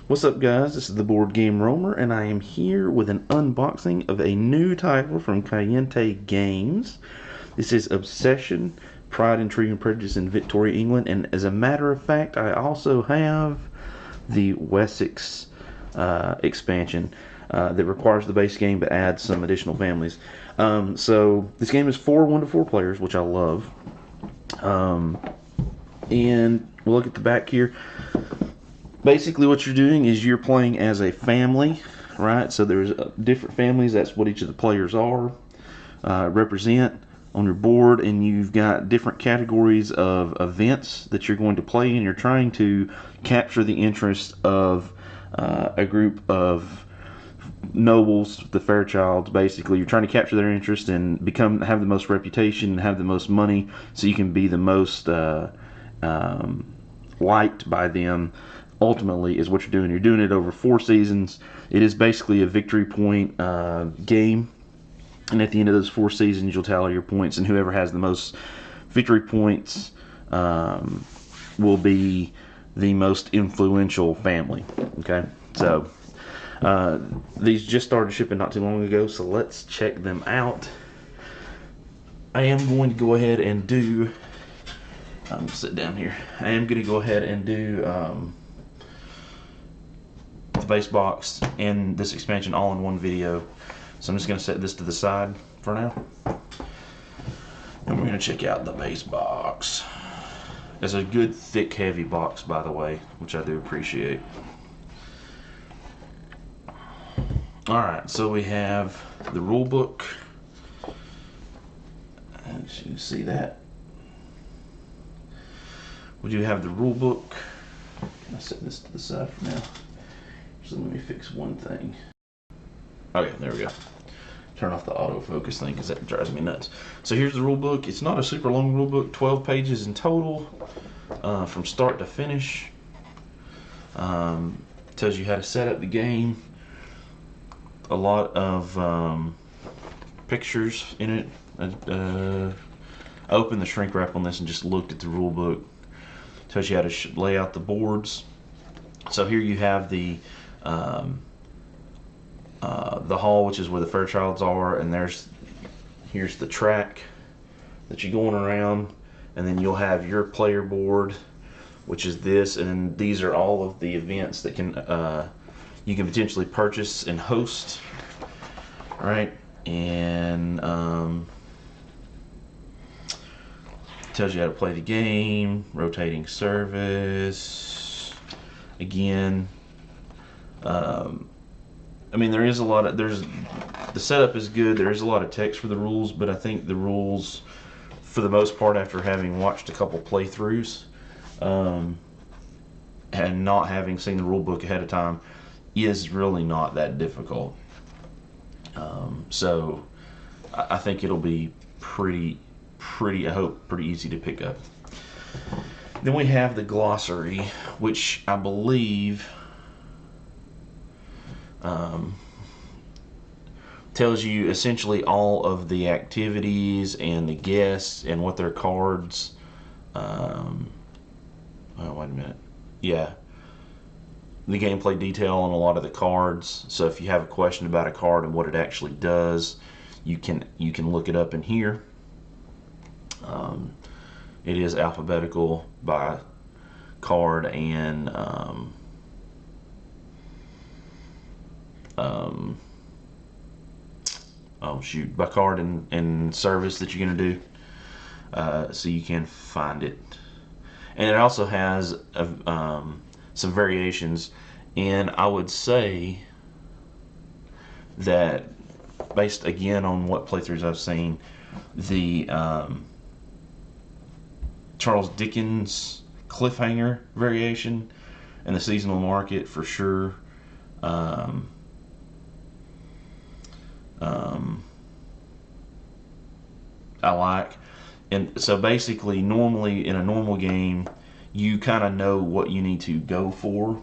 What's up, guys? This is the BoardGameRoamer, and I am here with an unboxing of a new title from Kayenta Games. This is Obsession, Pride, Intrigue, and Prejudice in Victoria, England, and as a matter of fact, I also have the Wessex expansion that requires the base game but adds some additional families. So this game is for 1 to 4 players, which I love. And we'll look at the back here. Basically what you're doing is you're playing as a family, right? So there's different families. That's what each of the players are, represent on your board, and you've got different categories of events that you're going to play in. You're trying to capture the interest of a group of nobles, the Fairchilds. Basically, you're trying to capture their interest and have the most reputation and have the most money, so you can be the most liked by them. Ultimately is what you're doing. You're doing it over 4 seasons. It is basically a victory point game, and at the end of those 4 seasons you'll tally your points, and whoever has the most victory points will be the most influential family. Okay, so these just started shipping not too long ago, so let's check them out. I am going to go ahead and do I'm gonna sit down here. I am going to go ahead and do the base box and this expansion all in one video. So I'm just going to set this to the side for now. And we're going to check out the base box. It's a good, thick, heavy box, by the way, which I do appreciate. Alright, so we have the rule book. As you can see that. We do have the rule book. I'll set this to the side for now. So let me fix one thing. Okay, there we go. Turn off the autofocus thing because that drives me nuts. So here's the rule book. It's not a super long rule book, 12 pages in total, from start to finish. Tells you how to set up the game. A lot of pictures in it. I opened the shrink wrap on this and just looked at the rule book. Tells you how to lay out the boards. So here you have the hall, which is where the Fairchilds are, and here's the track that you're going around, and then you'll have your player board, which is this, and these are all of the events that you can potentially purchase and host. All right, and tells you how to play the game, rotating service. Again, I mean, there is a lot of, the setup is good. There is a lot of text for the rules, but I think the rules, for the most part, after having watched a couple playthroughs and not having seen the rule book ahead of time, is really not that difficult. So I think it'll be pretty, I hope, pretty easy to pick up. Then we have the glossary, which I believe tells you essentially all of the activities and the guests and what their cards. Oh, wait a minute. Yeah, the gameplay detail on a lot of the cards. So if you have a question about a card and what it actually does, you can look it up in here. It is alphabetical by card and oh shoot, by card and service that you're going to do, so you can find it. And it also has some variations, and I would say that, based again on what playthroughs I've seen, the Charles Dickens cliffhanger variation and the seasonal market for sure. I like. And so basically, normally in a normal game, you kind of know what you need to go for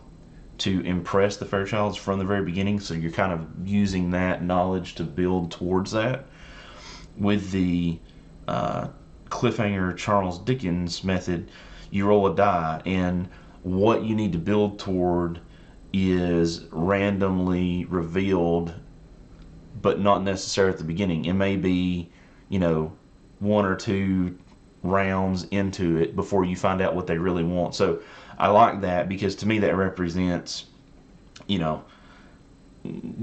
to impress the Fairchilds from the very beginning, so you're kind of using that knowledge to build towards that. With the cliffhanger Charles Dickens method, you roll a die, and what you need to build toward is randomly revealed, but not necessarily at the beginning. It may be, you know, 1 or 2 rounds into it before you find out what they really want. So I like that, because to me that represents, you know,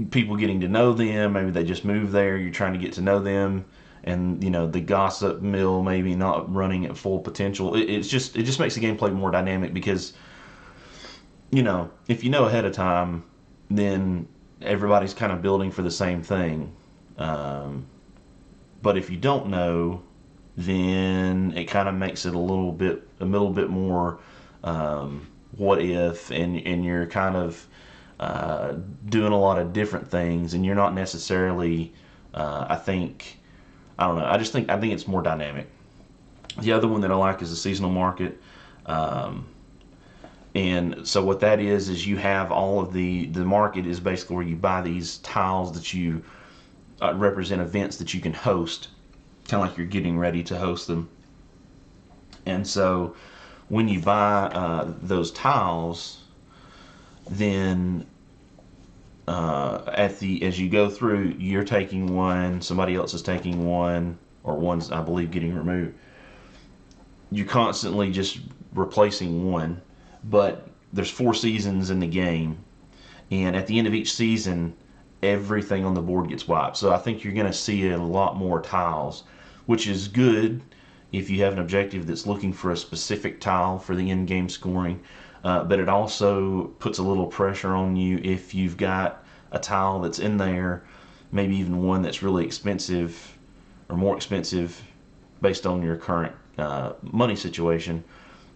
people getting to know them. Maybe they just moved there, you're trying to get to know them, and you know, the gossip mill maybe not running at full potential. It just makes the gameplay more dynamic, because you know, if you know ahead of time, then everybody's kind of building for the same thing. But if you don't know, then it kind of makes it a little bit more what if, and you're kind of doing a lot of different things, and you're not necessarily. I don't know. I think it's more dynamic. The other one that I like is the seasonal market. And so what that is you have all of the market is basically where you buy these tiles that you represent events that you can host, kind of like you're getting ready to host them. And so when you buy those tiles, then as you go through, you're taking one, somebody else is taking one, or one's, I believe, getting removed. You're constantly just replacing one. But there's 4 seasons in the game, and at the end of each season, everything on the board gets wiped. So I think you're going to see a lot more tiles, which is good if you have an objective that's looking for a specific tile for the in-game scoring. But it also puts a little pressure on you if you've got a tile that's in there, maybe even one that's really expensive or more expensive based on your current money situation,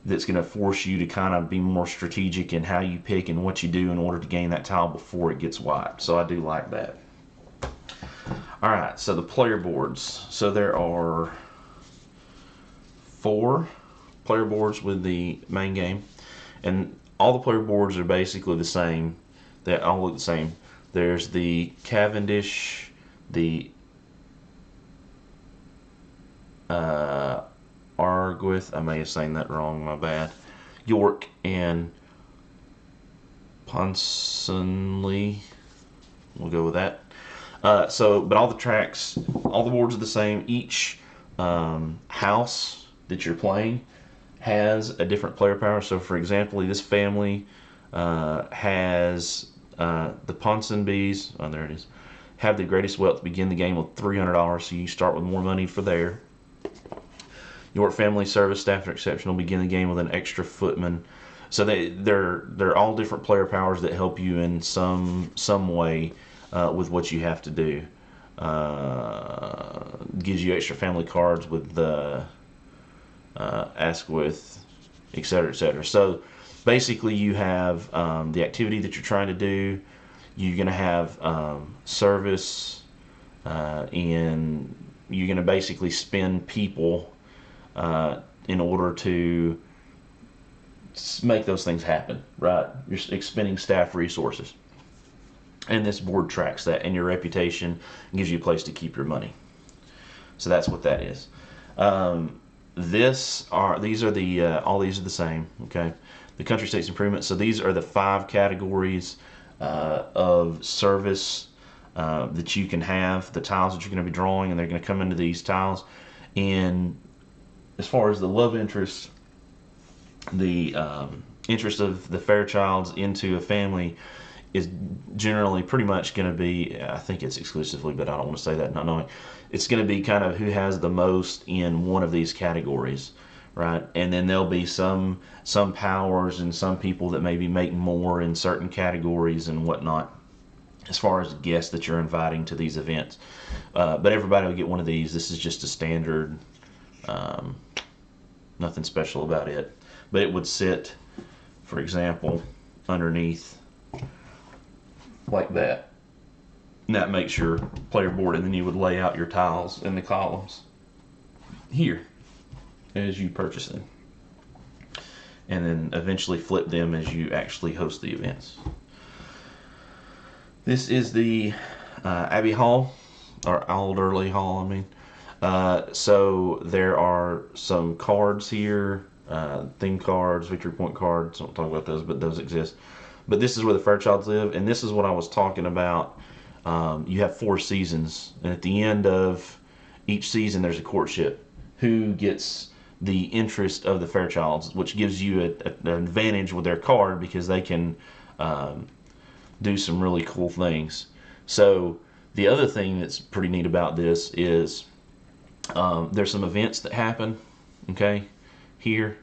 that's going to force you to kind of be more strategic in how you pick and what you do in order to gain that tile before it gets wiped. So I do like that. Alright, so the player boards. So there are 4 player boards with the main game, and all the player boards are basically the same. They all look the same. There's the Cavendish, the Argwith, I may have saying that wrong, my bad, York, and Ponsonby. We'll go with that. But all the tracks, all the boards are the same. Each house that you're playing has a different player power. So, for example, this family has the Ponsonbys. Oh, there it is. Have the greatest wealth. Begin the game with $300, so you start with more money for there. York family service staff are exceptional. Begin the game with an extra footman. So they're all different player powers that help you in some way with what you have to do. Gives you extra family cards with the Asquith, etc., etc. So basically, you have the activity that you're trying to do. You're going to have service, and you're going to basically spend people in order to make those things happen, right? You're expending staff resources. And this board tracks that, and your reputation gives you a place to keep your money. So that's what that is. All these are the same, okay? The country states improvement. So these are the 5 categories of service that you can have, the tiles that you're going to be drawing, and they're going to come into these tiles. And as far as the love interest, the interest of the Fairchilds into a family is generally pretty much going to be, I think it's exclusively, but I don't want to say that not knowing, it's going to be kind of who has the most in one of these categories, right? And then there'll be some powers and some people that maybe make more in certain categories and whatnot, as far as guests that you're inviting to these events. But everybody will get one of these. This is just a standard, nothing special about it. But it would sit, for example, underneath like that. And that makes your player board, and then you would lay out your tiles in the columns here as you purchase them. And then eventually flip them as you actually host the events. This is the Abbey Hall, or Alderley Hall, I mean. So there are some cards here, theme cards, victory point cards, I won't talk about those, but those exist. But this is where the Fairchilds live, and this is what I was talking about. You have 4 seasons, and at the end of each season, there's a courtship. Who gets the interest of the Fairchilds, which gives you an advantage with their card because they can do some really cool things. So the other thing that's pretty neat about this is there's some events that happen, okay, here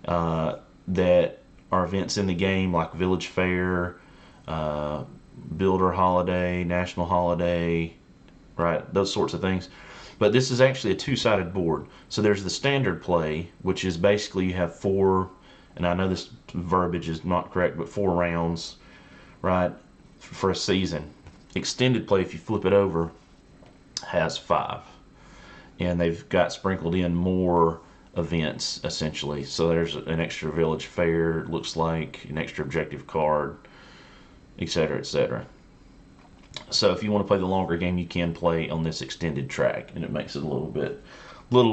that are events in the game like Village Fair, Builder Holiday, National Holiday, right? Those sorts of things. But this is actually a 2-sided board. So there's the standard play, which is basically you have 4, and I know this verbiage is not correct, but 4 rounds, right, for a season. Extended play, if you flip it over, has 5. And they've got sprinkled in more events, essentially. So there's an extra Village Fair, it looks like, an extra objective card, etc., etc. So if you want to play the longer game, you can play on this extended track, and it makes it a little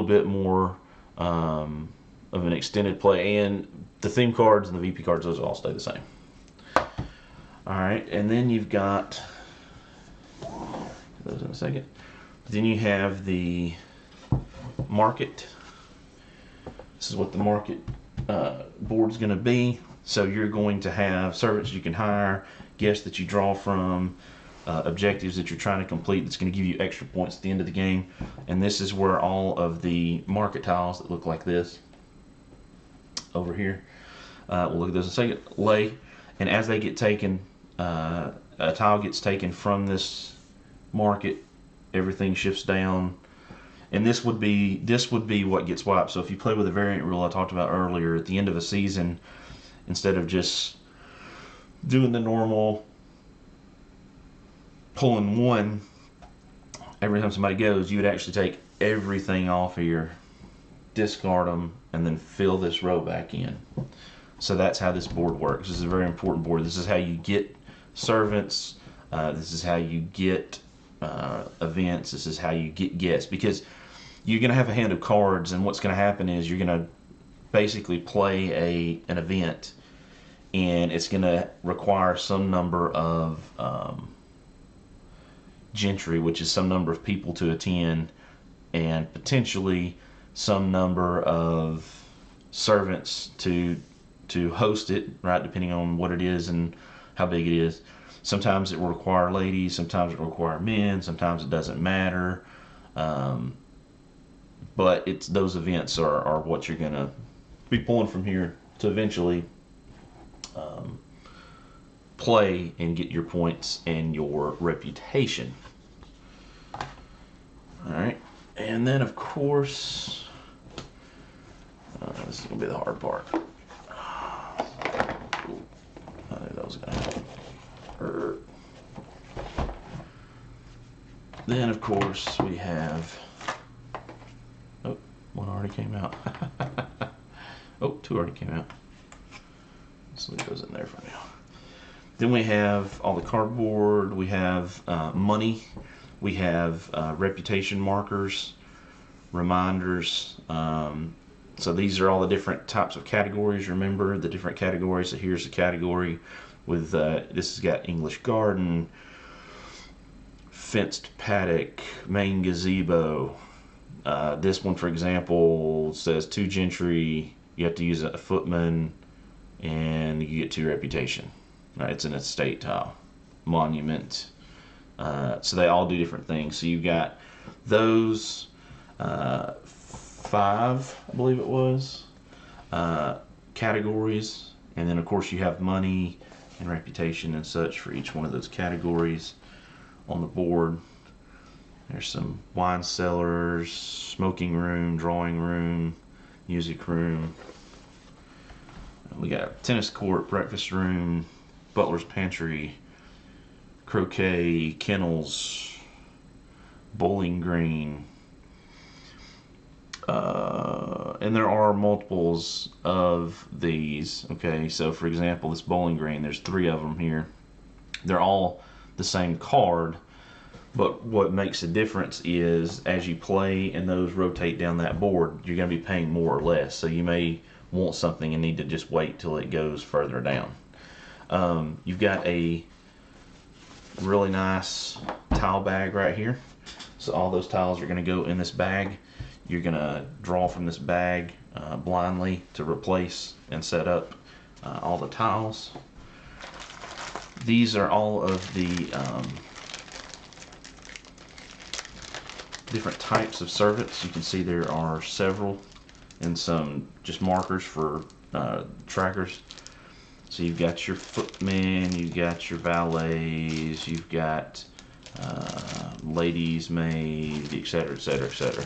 bit more of an extended play. And the theme cards and the VP cards, those all stay the same. All right, and then you've got those in a second. Then you have the market. This is what the market board's going to be. So you're going to have servants you can hire, guests that you draw from, objectives that you're trying to complete that's going to give you extra points at the end of the game. And this is where all of the market tiles that look like this over here, we'll look at those in a second, lay. And as they get taken, a tile gets taken from this market, everything shifts down, and this would be what gets wiped. So if you play with the variant rule I talked about earlier, at the end of a season, instead of just doing the normal pulling 1 every time somebody goes, you would actually take everything off here, discard them, and then fill this row back in. So that's how this board works. This is a very important board. This is how you get servants. This is how you get events. This is how you get guests, because you're going to have a hand of cards, and what's going to happen is you're going to basically play an event, and it's going to require some number of gentry, which is some number of people to attend, and potentially some number of servants to host it, right, depending on what it is and how big it is. Sometimes it will require ladies, sometimes it will require men, sometimes it doesn't matter. But those events are what you're going to be pulling from here to eventually play and get your points and your reputation. Alright, and then of course, this is going to be the hard part. I knew that was going to happen. Then of course we have, oh, 1 already came out. Oh, 2 already came out. Let's leave those in there for now. Then we have all the cardboard, we have money, we have reputation markers, reminders. So these are all the different types of categories. Remember the different categories. So here's the category with, this has got English garden, fenced paddock, main gazebo. This one, for example, says 2 gentry, you have to use a footman, and you get 2 reputation. Right, it's an estate tile, monument. So they all do different things. So you've got those 5, I believe it was, categories, and then of course you have money and reputation and such for each one of those categories on the board. There's some wine cellars, smoking room, drawing room, music room. We got tennis court, breakfast room, butler's pantry, croquet, kennels, bowling green, and there are multiples of these. Okay, so for example, this bowling green, there's 3 of them here. They're all the same card, but what makes a difference is as you play and those rotate down that board, you're going to be paying more or less. So you may want something and need to just wait till it goes further down. You've got a really nice tile bag right here. So all those tiles are going to go in this bag. You're going to draw from this bag blindly to replace and set up all the tiles. These are all of the different types of servants. You can see there are several, and some just markers for trackers. So you've got your footmen, you've got your valets, you've got ladies' maid, etc., etc., etc.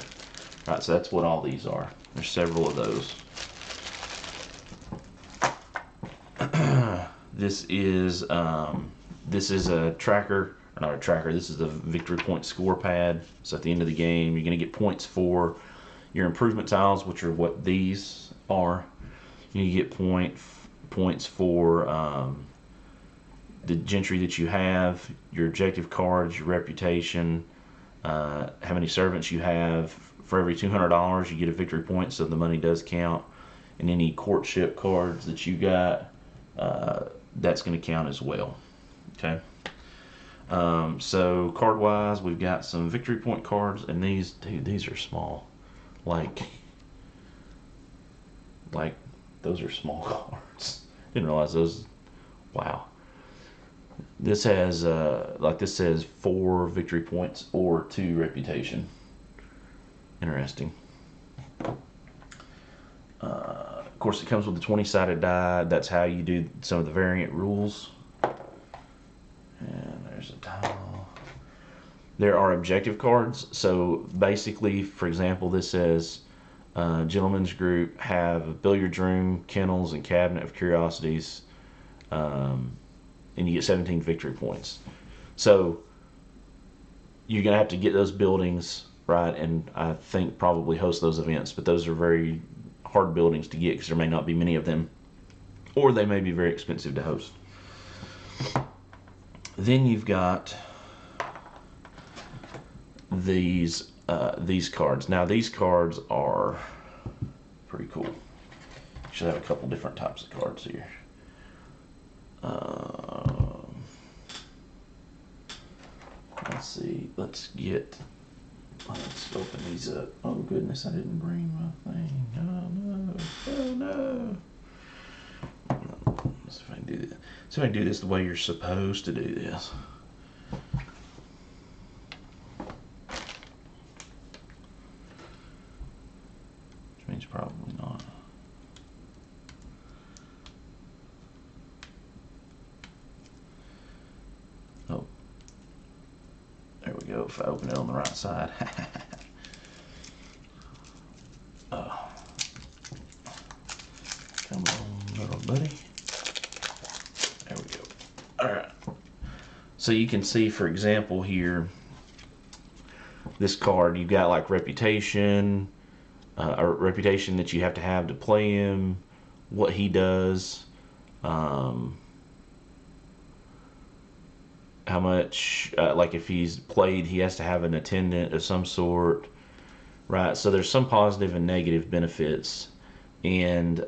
Right, so that's what all these are. There's several of those. This is a tracker, or not a tracker. This is a victory point score pad. So at the end of the game, you're going to get points for your improvement tiles, which are what these are. You get points for the gentry that you have, your objective cards, your reputation, how many servants you have. For every $200, you get a victory point, so the money does count. And any courtship cards that you got, that's going to count as well. Okay. So card wise, we've got some victory point cards, and these, dude, these are small. Like those are small cards. Didn't realize those. Wow. This has this says 4 victory points or 2 reputation. Interesting. Of course, it comes with a 20-sided die. That's how you do some of the variant rules. And there's a tile. There are objective cards. So basically, for example, this says gentlemen's group have a billiard room, kennels, and cabinet of curiosities, and you get 17 victory points. So you're gonna have to get those buildings right, and I think probably host those events. But those are very hard buildings to get because there may not be many of them, or they may be very expensive to host. Then you've got these cards. Now these cards are pretty cool. You should have a couple different types of cards here. Let's see. Let's open these up. Oh goodness, I didn't bring my thing. Oh no. Let's see if I can do this. See if I can do this the way you're supposed to do this. Which means probably not. Oh. There we go, if I open it on the right side. Oh. Come on, little buddy. There we go. Alright. So you can see, for example, here, this card, you've got like reputation, a reputation that you have to play him, what he does, how much, like if he's played, he has to have an attendant of some sort, right? So there's some positive and negative benefits, and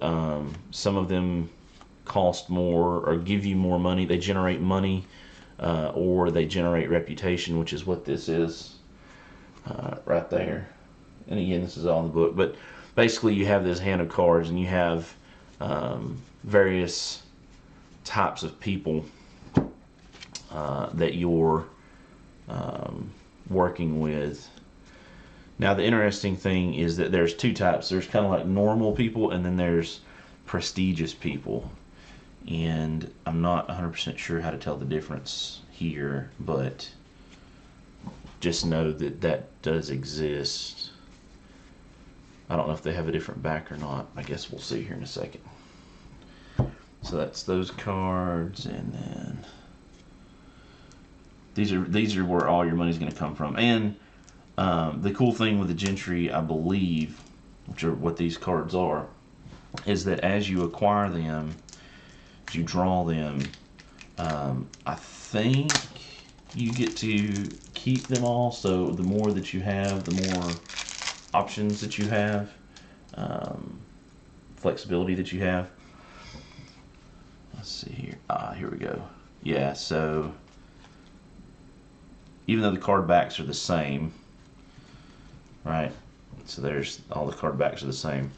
some of them cost more or give you more money. They generate money, or they generate reputation, which is what this is right there. And again, this is all in the book, but basically you have this hand of cards, and you have various types of people that you're working with. Now the interesting thing is that there's 2 types. There's kind of like normal people, and then there's prestigious people. And I'm not 100% sure how to tell the difference here, but just know that that does exist. I don't know if they have a different back or not. I guess we'll see here in a second. So that's those cards, and then these are where all your money's going to come from. And the cool thing with the gentry, I believe, which are what these cards are, is that as you acquire them, as you draw them, I think you get to keep them all. So the more that you have, the more options that you have, flexibility that you have. Let's see here. Here we go. Yeah, so even though the card backs are the same, right? So there's all the card backs are the same.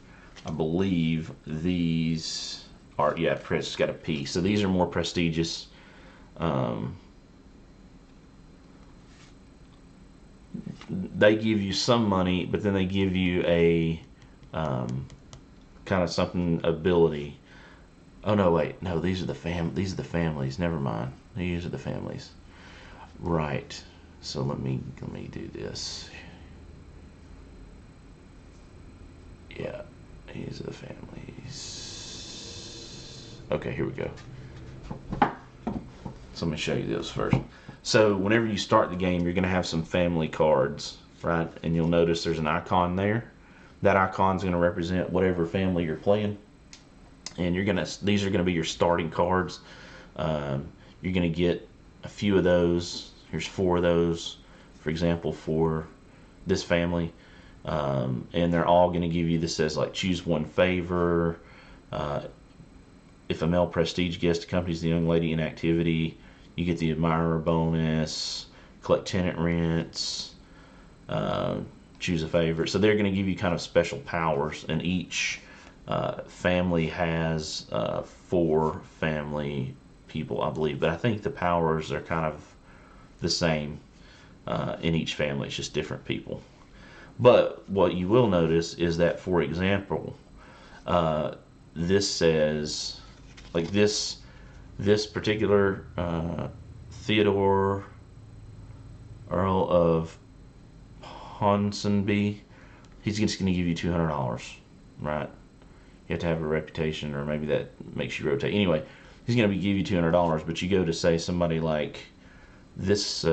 I believe these are, yeah, it's got a P. So these are more prestigious. They give you some money, but then they give you a kind of something ability. Oh no, wait, no, these are the families. Never mind. These are the families. Right. So let me do this. Yeah, these are the families. Okay, here we go. So let me show you those first. So whenever you start the game, you're going to have some family cards, right? And you'll notice there's an icon there. That icon is going to represent whatever family you're playing. And these are going to be your starting cards. You're going to get a few of those. Here's 4 of those, for example, for this family. And they're all going to give you, this says like choose one favor. If a male prestige guest accompanies the young lady in activity, you get the admirer bonus, collect tenant rents, choose a favorite. So they're going to give you kind of special powers, and each family has 4 family people, I believe. But I think the powers are kind of the same in each family. It's just different people. But what you will notice is that, for example, this says, like this particular Theodore, Earl of Ponsonby, he's just going to give you $200, right? You have to have a reputation, or maybe that makes you rotate. Anyway, he's going to give you $200, but you go to say somebody like this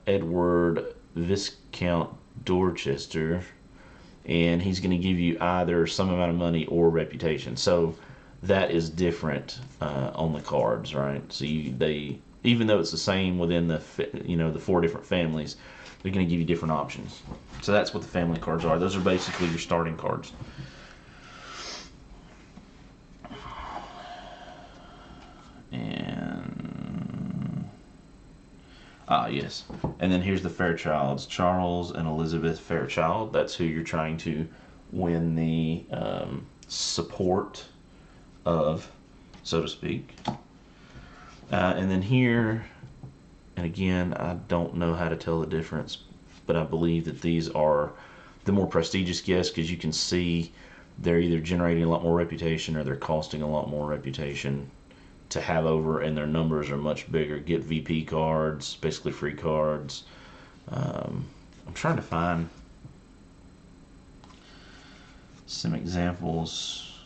Edward Viscount Dorchester, and he's going to give you either some amount of money or reputation. So that is different on the cards, right? So they, even though it's the same within the the 4 different families, they're going to give you different options. So that's what the family cards are. Those are basically your starting cards. And yes, and then here's the Fairchilds, Charles and Elizabeth Fairchild. That's who you're trying to win the support of, so to speak. And then here, and again, I don't know how to tell the difference, but I believe that these are the more prestigious guests, because you can see they're either generating a lot more reputation or they're costing a lot more reputation to have over, and their numbers are much bigger. Get VP cards, basically free cards. I'm trying to find some examples,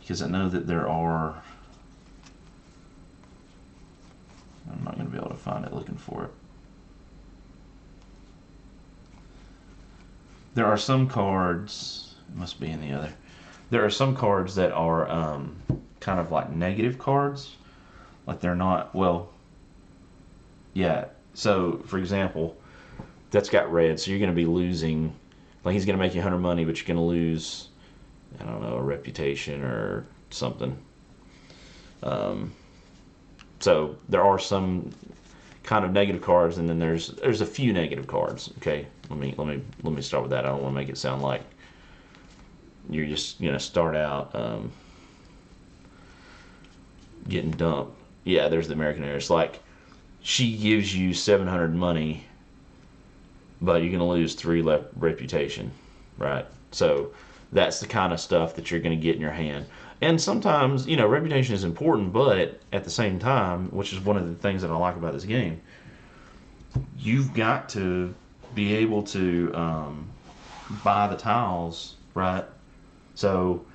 because I know that there are, I'm not going to be able to find it looking for it. There are some cards, it must be in the other, there are some cards that are kind of like negative cards, like they're not, well, yeah, so for example, that's got red, so you're going to be losing, like he's going to make you 100 money, but you're going to lose, I don't know, a reputation or something. So there are some kind of negative cards, and then there's a few negative cards. Okay, let me start with that. I don't want to make it sound like you're just gonna start out getting dumped. Yeah, there's the American heiress. Like, she gives you 700 money, but you're gonna lose 3 reputation, right? So that's the kind of stuff that you're gonna get in your hand. And sometimes, reputation is important, but at the same time, which is one of the things that I like about this game, you've got to be able to buy the tiles, right? So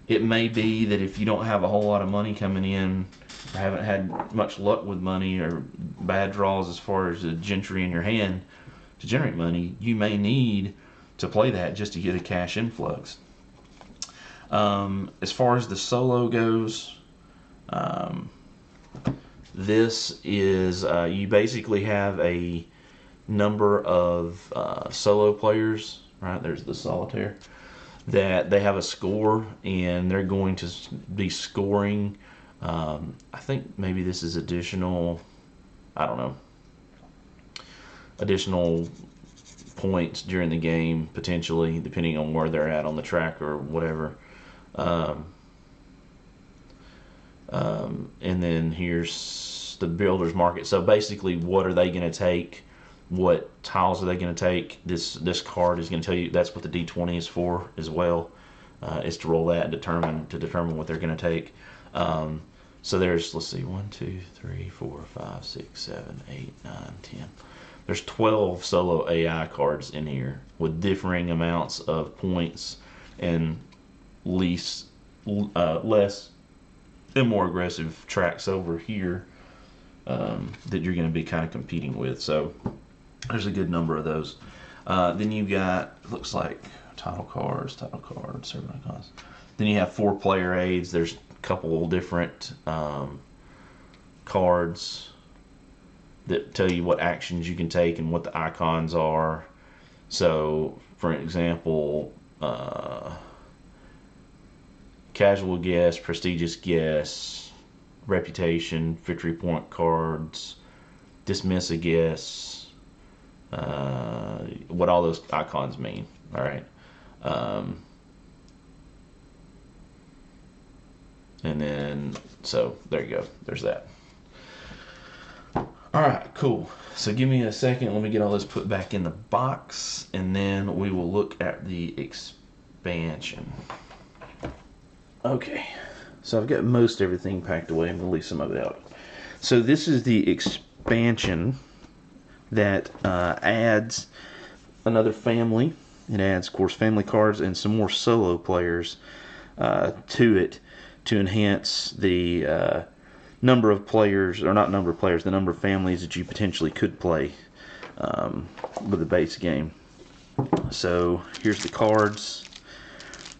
it may be that if you don't have a whole lot of money coming in, or haven't had much luck with money, or bad draws as far as the gentry in your hand to generate money, you may need to play that just to get a cash influx. As far as the solo goes, this is, you basically have a number of solo players, right? There's the solitaire, that they have a score, and they're going to be scoring I think maybe this is additional, I don't know, additional points during the game, potentially, depending on where they're at on the track or whatever. And then here's the builder's market. So basically, what are they going to take? What tiles are they going to take? This card is going to tell you. That's what the D20 is for as well. Is to roll that and determine what they're going to take. So there's, let's see, 1, 2, 3, 4, 5, 6, 7, 8, 9, 10. There's 12 solo AI cards in here with differing amounts of points and less and more aggressive tracks over here that you're going to be kind of competing with. So there's a good number of those. Then you got, looks like title cards, server icons. Then you have 4 player aids. There's a couple different cards that tell you what actions you can take and what the icons are. So, for example, casual guess, prestigious guess, reputation, victory point cards, dismiss a guess, what all those icons mean. All right. And then, so there you go. There's that. All right, cool. So give me a second. Let me get all this put back in the box, and then we will look at the expansion. Okay, so I've got most everything packed away. I'm going to leave some of it out. So this is the expansion that adds another family. It adds, of course, family cards and some more solo players to it to enhance the number of players, or not number of players, the number of families that you potentially could play with the base game. So here's the cards: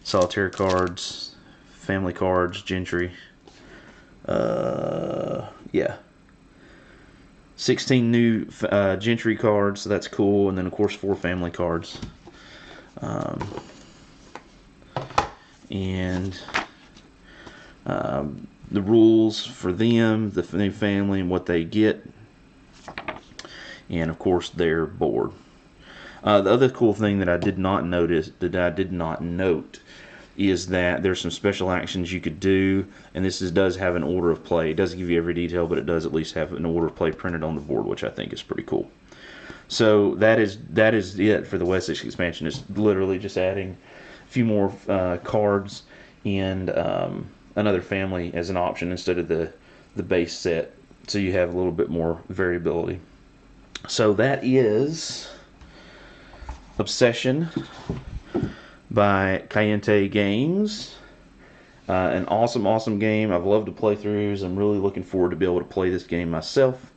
solitaire cards, family cards, gentry. Yeah. 16 new gentry cards, so that's cool, and then of course 4 family cards. And the rules for them, the new family, and what they get, and of course their board. The other cool thing that I did not note is that there's some special actions you could do, and this does have an order of play. It doesn't give you every detail, but it does at least have an order of play printed on the board, which I think is pretty cool. So that is it for the Wessex expansion. It's literally just adding a few more cards and another family as an option instead of the base set, so you have a little bit more variability. So that is Obsession by Kayenta Games. An awesome game. I've loved to play throughs. I'm really looking forward to be able to play this game myself.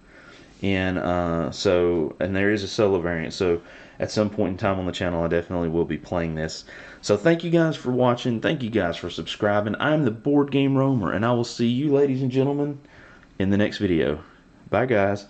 And and there is a solo variant, so at some point in time on the channel I definitely will be playing this. So thank you guys for watching. Thank you guys for subscribing. I'm the Board Game Roamer, and I will see you, ladies and gentlemen, in the next video. Bye guys.